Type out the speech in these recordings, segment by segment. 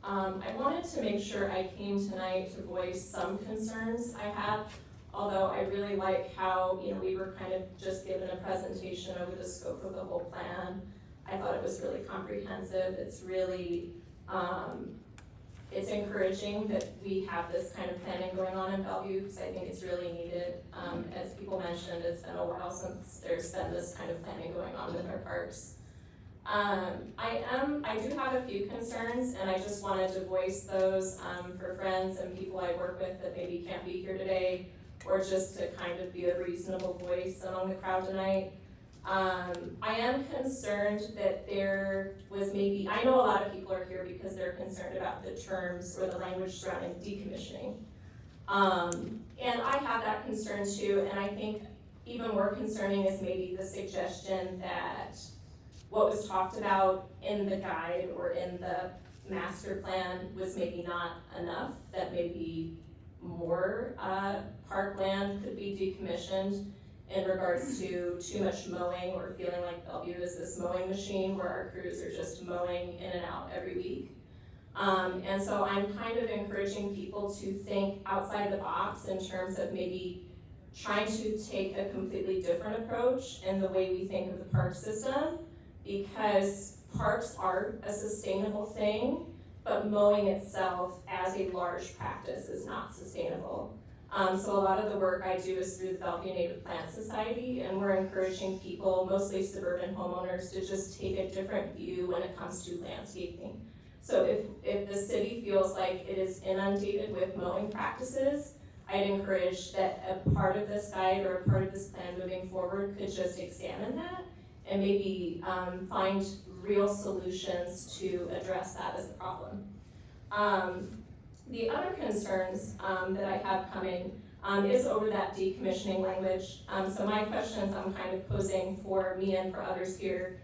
I wanted to make sure I came tonight to voice some concerns I have, although I really like how, we were kind of just given a presentation over the scope of the whole plan. I thought it was really comprehensive. It's really, it's encouraging that we have this kind of planning going on in Bellevue, because I think it's really needed. As people mentioned, it's been a while since there's been this kind of planning going on with our parks. I do have a few concerns, and I just wanted to voice those for friends and people I work with that maybe can't be here today, or just to kind of be a reasonable voice among the crowd tonight. I am concerned that there was maybe, I know a lot of people are here because they're concerned about the terms or the language surrounding decommissioning. And I have that concern too, and I think even more concerning is maybe the suggestion that what was talked about in the guide or in the master plan was maybe not enough, that maybe more parkland could be decommissioned in regards to too much mowing, or feeling like Bellevue is this mowing machine where our crews are just mowing in and out every week. And so I'm kind of encouraging people to think outside the box in terms of maybe trying to take a completely different approach in the way we think of the park system, because parks are a sustainable thing, but mowing itself as a large practice is not sustainable. So a lot of the work I do is through the Bellevue Native Plant Society, and we're encouraging people, mostly suburban homeowners, to just take a different view when it comes to landscaping. So if the city feels like it is inundated with mowing practices, I'd encourage that a part of this guide or a part of this plan moving forward could just examine that and maybe find real solutions to address that as a problem. The other concerns that I have coming is over that decommissioning language. So my questions I'm kind of posing for me and for others here.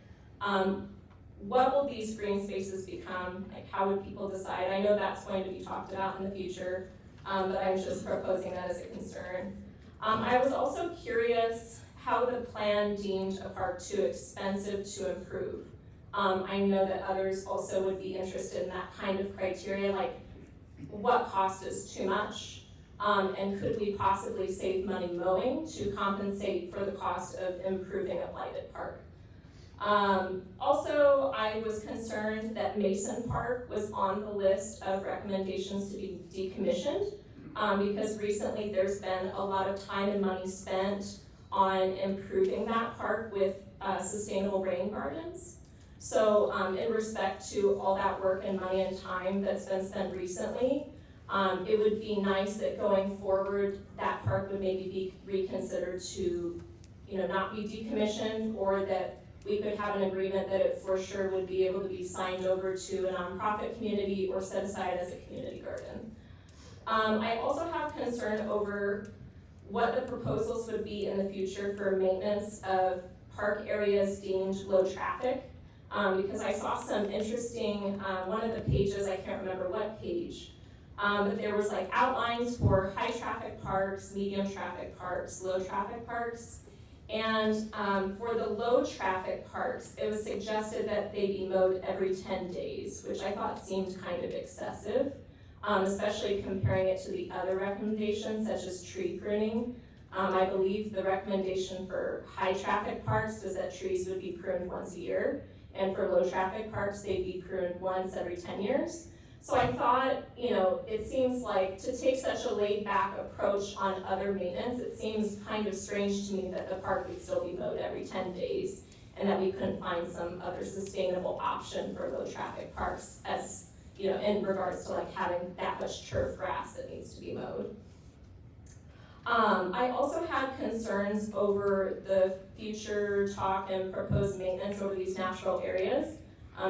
What will these green spaces become? Like, how would people decide? I know that's going to be talked about in the future, but I'm just proposing that as a concern. I was also curious how the plan deemed a park too expensive to improve. I know that others also would be interested in that kind of criteria, like what cost is too much, and could we possibly save money mowing to compensate for the cost of improving a blighted park? Also, I was concerned that Mason Park was on the list of recommendations to be decommissioned, because recently there's been a lot of time and money spent on improving that park with sustainable rain gardens. So in respect to all that work and money and time that's been spent recently, it would be nice that going forward, that park would maybe be reconsidered to, not be decommissioned, or that we could have an agreement that it for sure would be able to be signed over to a nonprofit community or set aside as a community garden. I also have concern over what the proposals would be in the future for maintenance of park areas deemed low traffic. Because I saw some interesting, one of the pages, I can't remember what page, but there was like outlines for high traffic parks, medium traffic parks, low traffic parks. And for the low traffic parks, it was suggested that they be mowed every 10 days, which I thought seemed kind of excessive, especially comparing it to the other recommendations, such as tree pruning. I believe the recommendation for high traffic parks was that trees would be pruned once a year, and for low traffic parks, they'd be pruned once every 10 years. So I thought, it seems like to take such a laid back approach on other maintenance, it seems kind of strange to me that the park would still be mowed every 10 days and that we couldn't find some other sustainable option for low traffic parks, as, in regards to like having that much turf grass that needs to be mowed. I also had concerns over the future talk and proposed maintenance over these natural areas,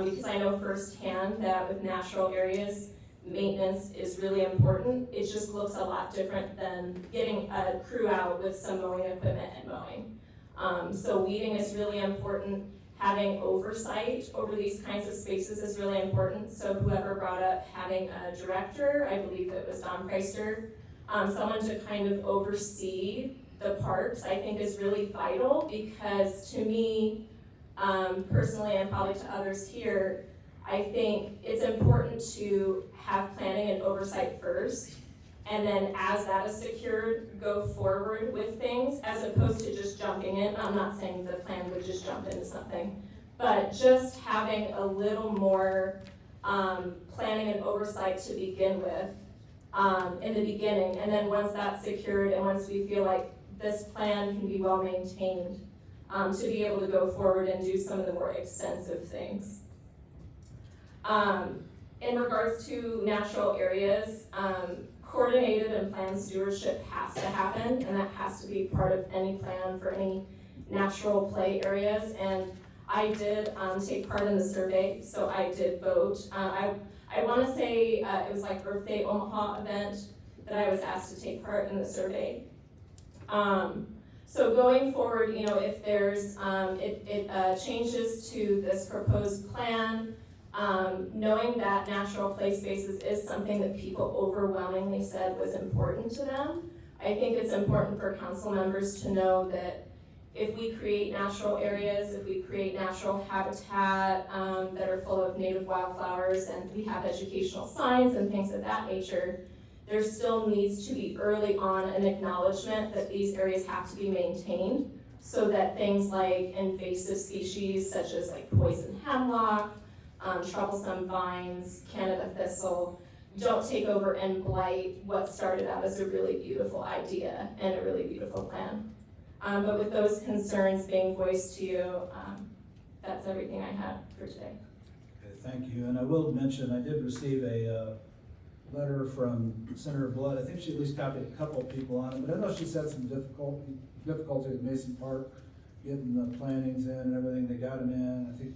because I know firsthand that with natural areas, maintenance is really important. It just looks a lot different than getting a crew out with some mowing equipment and mowing. So weeding is really important. Having oversight over these kinds of spaces is really important. So whoever brought up having a director, I believe it was Don Preister, someone to kind of oversee the parks, I think is really vital, because to me, personally, and probably to others here, I think it's important to have planning and oversight first, and then as that is secured, go forward with things as opposed to just jumping in. I'm not saying the plan would just jump into something, but just having a little more planning and oversight to begin with in the beginning, and then once that's secured and once we feel like this plan can be well maintained, to be able to go forward and do some of the more extensive things. In regards to natural areas, coordinated and planned stewardship has to happen, and that has to be part of any plan for any natural play areas. And I did take part in the survey, so I did vote. I want to say it was like Earth Day Omaha event that I was asked to take part in the survey. So going forward, you know, if there's changes to this proposed plan, knowing that natural play spaces is something that people overwhelmingly said was important to them, I think it's important for council members to know that if we create natural areas, if we create natural habitat that are full of native wildflowers, and we have educational signs and things of that nature, there still needs to be early on an acknowledgement that these areas have to be maintained so that things like invasive species such as like poison hemlock, troublesome vines, Canada thistle, don't take over and blight what started out as a really beautiful idea and a really beautiful plan. But with those concerns being voiced to you, that's everything I had for today. Okay, thank you. And I will mention, I did receive a letter from Senator Blood. I think she at least copied a couple of people on it, but I know she's had some difficulty at Mason Park getting the plantings in and everything. They got them in. I think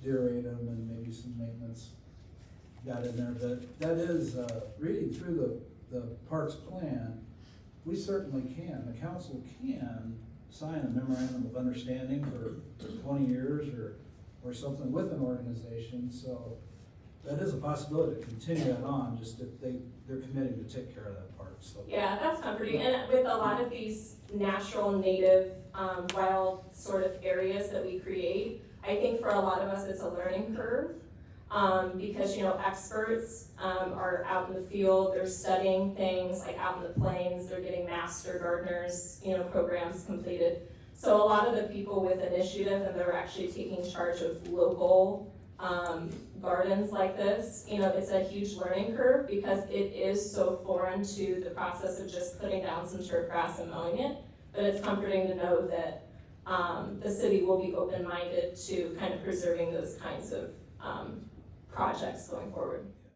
deer ate them and maybe some maintenance got in there. But that is, reading through the parks plan, we certainly can, the council can sign a memorandum of understanding for 20 years or something with an organization. So that is a possibility to continue that on, just if they're committing to take care of that part. So yeah, that's comforting. And with a lot of these natural, native, wild sort of areas that we create, I think for a lot of us it's a learning curve. Because, you know, experts are out in the field, they're studying things like out in the plains, they're getting master gardeners, you know, programs completed. So a lot of the people with initiative and they're actually taking charge of local gardens like this, you know, it's a huge learning curve because it is so foreign to the process of just putting down some turf grass and mowing it. But it's comforting to know that the city will be open-minded to kind of preserving those kinds of projects going forward.